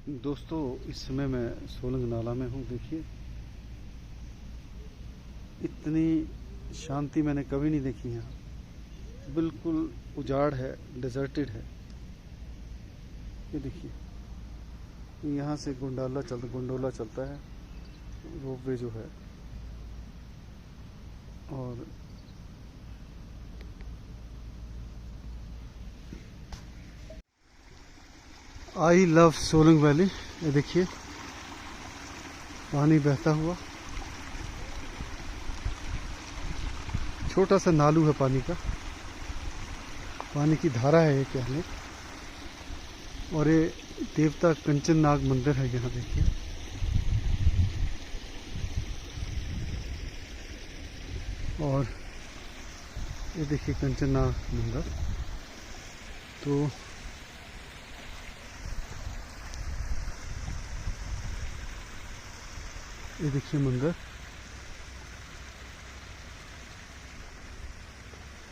दोस्तों, इस समय मैं सोलंग नाला में हूँ। देखिए, इतनी शांति मैंने कभी नहीं देखी यहाँ। बिल्कुल उजाड़ है, डेजर्टेड है। ये देखिए, यहाँ से गोंडोला चलता है, रोपवे जो है। और आई लव सोलंग वैली। ये देखिए, पानी बहता हुआ, छोटा सा नालू है पानी का, पानी की धारा है ये कहने। और ये देवता कंचन नाग मंदिर है यहाँ। देखिए, और ये देखिए कंचन नाग मंदिर। तो ये देखिए मंदिर,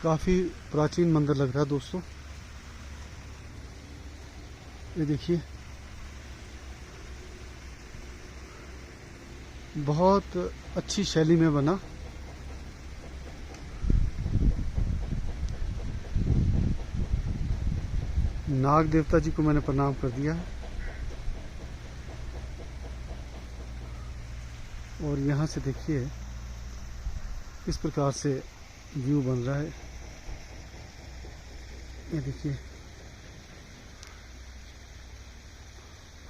काफी प्राचीन मंदिर लग रहा है दोस्तों। ये देखिए, बहुत अच्छी शैली में बना। नाग देवता जी को मैंने प्रणाम कर दिया है। और यहाँ से देखिए इस प्रकार से व्यू बन रहा है। ये देखिए,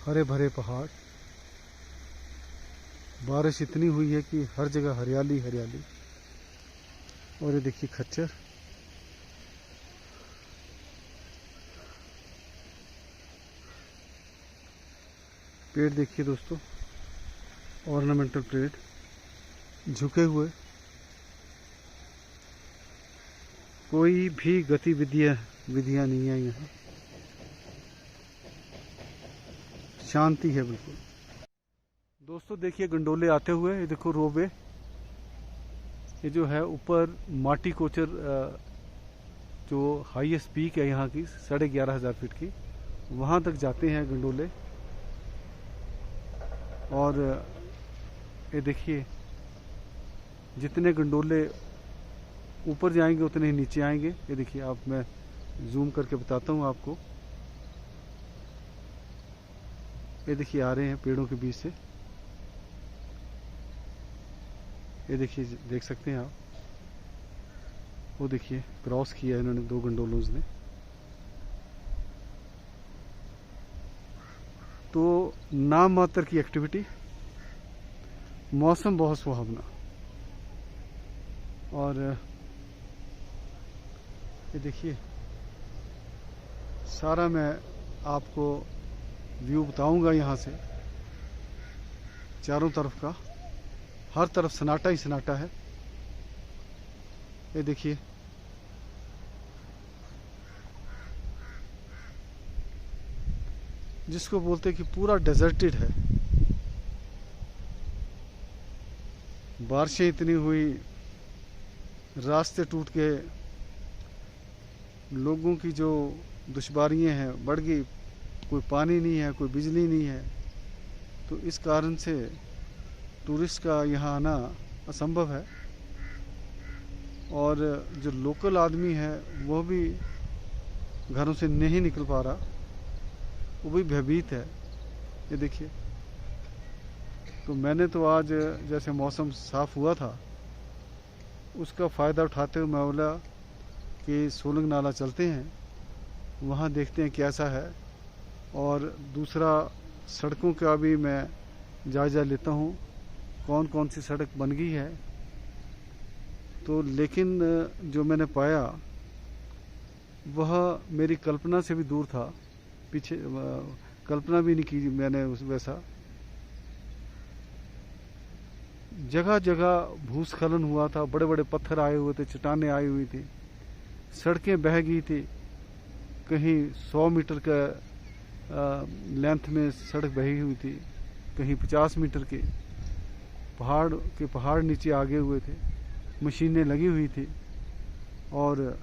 हरे भरे पहाड़, बारिश इतनी हुई है कि हर जगह हरियाली हरियाली। और ये देखिए खच्चर, पेड़ देखिए दोस्तों, ऑर्नामेंटल पेड़ झुके हुए। कोई भी विधियां नहीं है यहाँ, शांति है बिल्कुल। दोस्तों देखिए गंडोले आते हुए, ये देखो रोपवे, ये जो है ऊपर माटी कोचर, जो हाईएस्ट पीक है यहाँ की 11,500 फीट की, वहाँ तक जाते हैं गंडोले। और ये देखिए, जितने गंडोले ऊपर जाएंगे उतने ही नीचे आएंगे। ये देखिए, आप मैं जूम करके बताता हूँ आपको। ये देखिए आ रहे हैं पेड़ों के बीच से। ये देखिए, देख सकते हैं आप, वो देखिए क्रॉस किया इन्होंने 2 गंडोलों ने। तो नाम मात्र की एक्टिविटी, मौसम बहुत सुहावना। और ये देखिए, सारा मैं आपको व्यू बताऊंगा यहाँ से। चारों तरफ का, हर तरफ सन्नाटा ही सन्नाटा है। ये देखिए, जिसको बोलते हैं कि पूरा डेजर्टेड है। बारिशें इतनी हुई, रास्ते टूट गए, लोगों की जो दुश्वारियां हैं बढ़ गई। कोई पानी नहीं है, कोई बिजली नहीं है। तो इस कारण से टूरिस्ट का यहाँ आना असंभव है। और जो लोकल आदमी है वो भी घरों से नहीं निकल पा रहा, वो भी भयभीत है। ये देखिए, तो मैंने तो आज जैसे मौसम साफ हुआ था, उसका फ़ायदा उठाते हुए मैं बोला कि सोलंग नाला चलते हैं, वहाँ देखते हैं कैसा है। और दूसरा, सड़कों का भी मैं जायज़ा लेता हूँ, कौन कौन सी सड़क बन गई है। तो लेकिन जो मैंने पाया वह मेरी कल्पना से भी दूर था। पीछे कल्पना भी नहीं की मैंने उस वैसा। जगह जगह भूस्खलन हुआ था, बड़े बड़े पत्थर आए हुए थे, चट्टानें आई हुई थी, सड़कें बह गई थी। कहीं 100 मीटर का लेंथ में सड़क बही हुई थी, कहीं 50 मीटर के। पहाड़ नीचे आगे हुए थे, मशीनें लगी हुई थी। और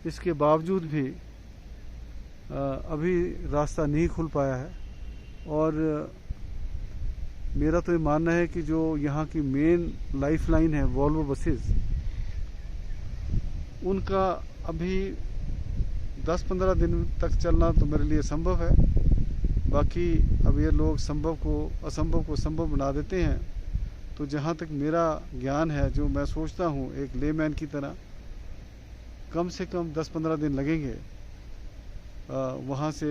इसके बावजूद भी अभी रास्ता नहीं खुल पाया है। और मेरा तो ये मानना है कि जो यहाँ की मेन लाइफ लाइन है वॉल्वो बसेस, उनका अभी 10-15 दिन तक चलना तो मेरे लिए संभव है। बाकी अब ये लोग असंभव को संभव बना देते हैं। तो जहाँ तक मेरा ज्ञान है, जो मैं सोचता हूँ एक लेमैन की तरह, कम से कम 10-15 दिन लगेंगे वहाँ से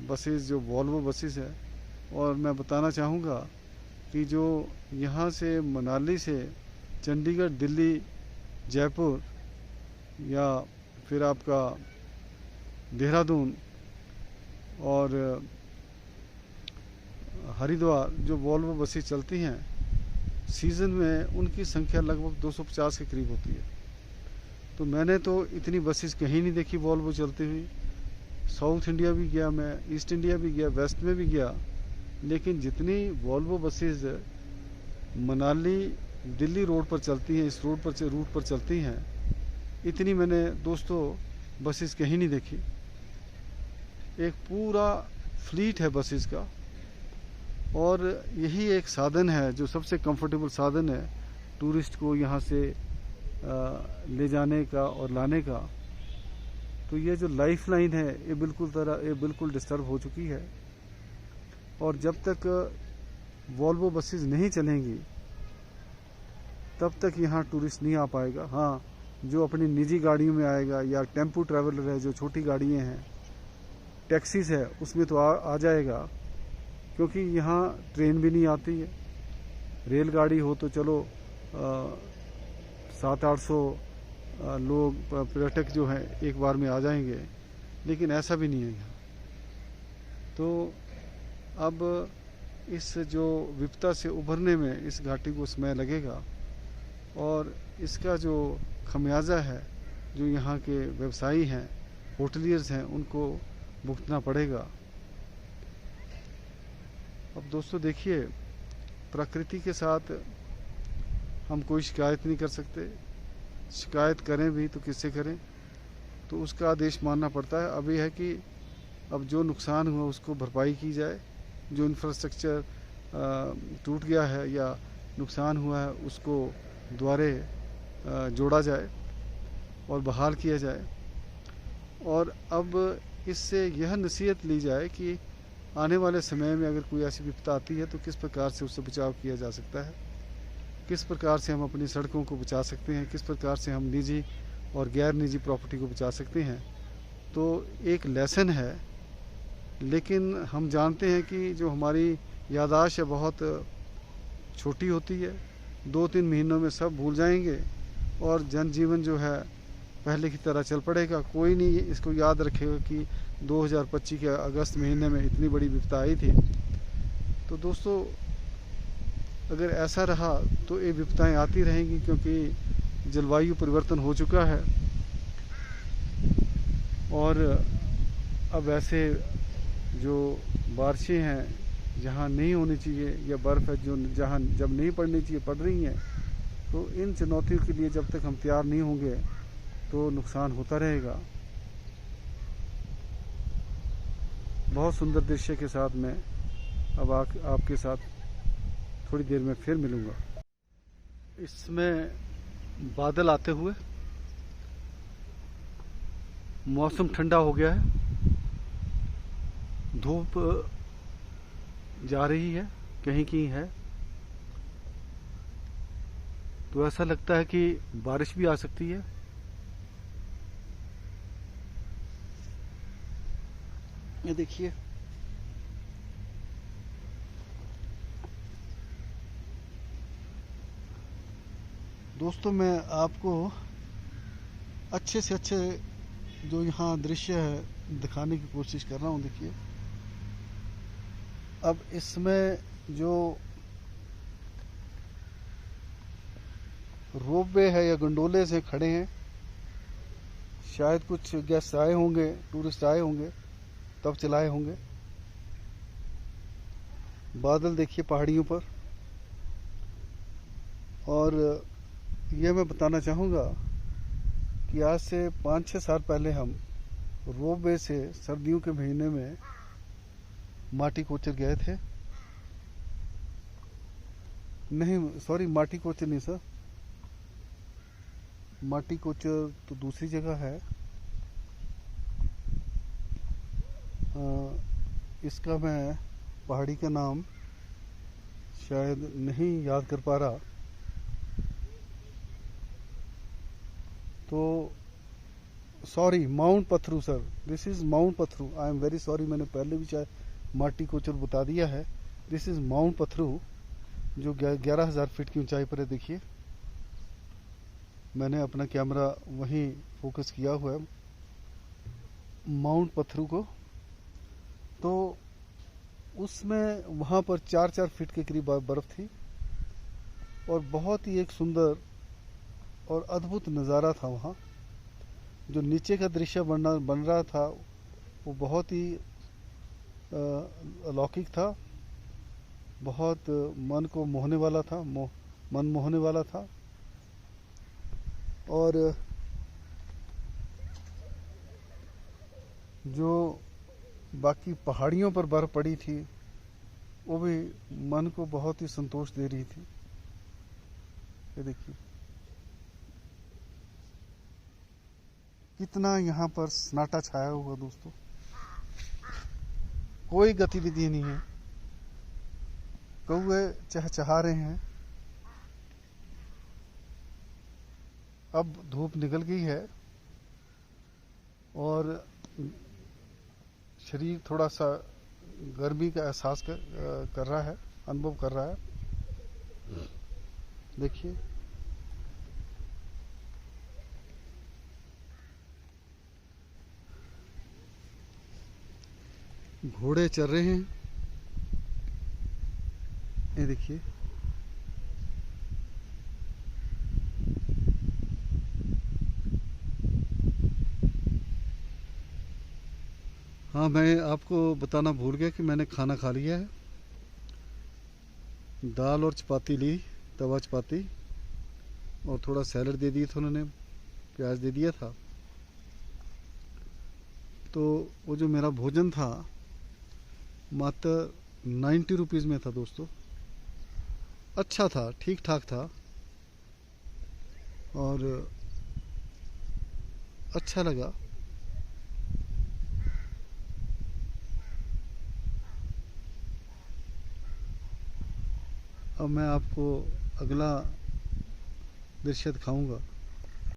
बसेस, जो वॉल्वो बसेस है। और मैं बताना चाहूँगा कि जो यहाँ से मनाली से चंडीगढ़, दिल्ली, जयपुर या फिर आपका देहरादून और हरिद्वार जो वॉल्वो बसेस चलती हैं, सीज़न में उनकी संख्या लगभग 250 के करीब होती है। तो मैंने तो इतनी बसेस कहीं नहीं देखी वॉल्वो चलती हुई। साउथ इंडिया भी गया मैं, ईस्ट इंडिया भी गया, वेस्ट में भी गया, लेकिन जितनी Volvo buses Manali Delhi road पर चलती हैं, इस रूट पर चलती हैं, इतनी मैंने दोस्तों बसेस कहीं नहीं देखी। एक पूरा फ्लीट है बसेस का, और यही एक साधन है जो सबसे कंफर्टेबल साधन है टूरिस्ट को यहाँ से ले जाने का और लाने का। तो ये जो लाइफ लाइन है ये बिल्कुल डिस्टर्ब हो चुकी है। और जब तक वॉल्वो बसेस नहीं चलेंगी तब तक यहाँ टूरिस्ट नहीं आ पाएगा। हाँ, जो अपनी निजी गाड़ियों में आएगा या टेम्पो ट्रैवलर है, जो छोटी गाड़ियाँ हैं, टैक्सीज है, उसमें तो आ जाएगा, क्योंकि यहाँ ट्रेन भी नहीं आती है। रेलगाड़ी हो तो चलो 700-800 लोग पर्यटक जो हैं एक बार में आ जाएंगे, लेकिन ऐसा भी नहीं है यहाँ। तो अब इस जो विपदा से उभरने में इस घाटी को समय लगेगा, और इसका जो खमियाजा है जो यहाँ के व्यवसायी हैं, होटलियर्स हैं, उनको भुगतना पड़ेगा। अब दोस्तों देखिए, प्रकृति के साथ हम कोई शिकायत नहीं कर सकते। शिकायत करें भी तो किससे करें, तो उसका आदेश मानना पड़ता है। अब ये है कि अब जो नुकसान हुआ उसको भरपाई की जाए, जो इंफ्रास्ट्रक्चर टूट गया है या नुकसान हुआ है उसको दोबारा जोड़ा जाए और बहाल किया जाए। और अब इससे यह नसीहत ली जाए कि आने वाले समय में अगर कोई ऐसी विपदा आती है तो किस प्रकार से उससे बचाव किया जा सकता है, किस प्रकार से हम अपनी सड़कों को बचा सकते हैं, किस प्रकार से हम निजी और गैर निजी प्रॉपर्टी को बचा सकते हैं। तो एक लेसन है, लेकिन हम जानते हैं कि जो हमारी याददाश्त है बहुत छोटी होती है। 2-3 महीनों में सब भूल जाएंगे और जनजीवन जो है पहले की तरह चल पड़ेगा। कोई नहीं इसको याद रखेगा कि 2025 के अगस्त महीने में इतनी बड़ी विपदा आई थी। तो दोस्तों, अगर ऐसा रहा तो ये विपदाएं आती रहेंगी, क्योंकि जलवायु परिवर्तन हो चुका है। और अब ऐसे जो बारिशें हैं जहाँ नहीं होनी चाहिए, या बर्फ़ है जो जहाँ जब नहीं पड़नी चाहिए पड़ रही हैं। तो इन चुनौतियों के लिए जब तक हम तैयार नहीं होंगे तो नुकसान होता रहेगा। बहुत सुंदर दृश्य के साथ मैं अब आपके साथ थोड़ी देर में फिर मिलूँगा। इसमें बादल आते हुए मौसम ठंडा हो गया है, धूप जा रही है, कहीं कहीं है, तो ऐसा लगता है कि बारिश भी आ सकती है। ये देखिए, दोस्तों मैं आपको अच्छे से अच्छे जो यहाँ दृश्य है दिखाने की कोशिश कर रहा हूँ। देखिए, अब इसमें जो रोपवे है या गंडोले से खड़े हैं, शायद कुछ गेस्ट आए होंगे, टूरिस्ट आए होंगे, तब चलाए होंगे। बादल देखिए पहाड़ियों पर। और ये मैं बताना चाहूँगा कि आज से 5-6 साल पहले हम रोपवे से सर्दियों के महीने में माटी कोचर गए थे। नहीं सॉरी, माटी कोचर नहीं सर, माटी कोचर तो दूसरी जगह है। इसका मैं पहाड़ी का नाम शायद नहीं याद कर पा रहा। तो sorry, mount Pathru sir, this is mount Pathru. I am very sorry, मैंने पहले भी शायद माटी कोचर बता दिया है। दिस इज माउंट पथरू, जो 11,000 फीट की ऊंचाई पर है। देखिए मैंने अपना कैमरा वहीं फोकस किया हुआ है माउंट पथरू को। तो उसमें वहाँ पर 4-4 फीट के करीब बर्फ़ थी और बहुत ही एक सुंदर और अद्भुत नज़ारा था वहाँ। जो नीचे का दृश्य बन रहा था वो बहुत ही अलौकिक था, बहुत मन को मोहने वाला था, मन मोहने वाला था। और जो बाकी पहाड़ियों पर बर्फ़ पड़ी थी वो भी मन को बहुत ही संतोष दे रही थी। ये देखिए कितना यहाँ पर सन्नाटा छाया हुआ दोस्तों, कोई गतिविधि नहीं है। कौवे चहचहा रहे हैं। अब धूप निकल गई है और शरीर थोड़ा सा गर्मी का एहसास कर रहा है, अनुभव कर रहा है। देखिए घोड़े चल रहे हैं। ये देखिए हाँ, मैं आपको बताना भूल गया कि मैंने खाना खा लिया है। दाल और चपाती ली, तवा चपाती, और थोड़ा सैलड दे दिया था उन्होंने, प्याज दे दिया था। तो वो जो मेरा भोजन था मात्र 90 रुपीज़ में था दोस्तों। अच्छा था, ठीक ठाक था और अच्छा लगा। अब मैं आपको अगला दृश्य दिखाऊंगा।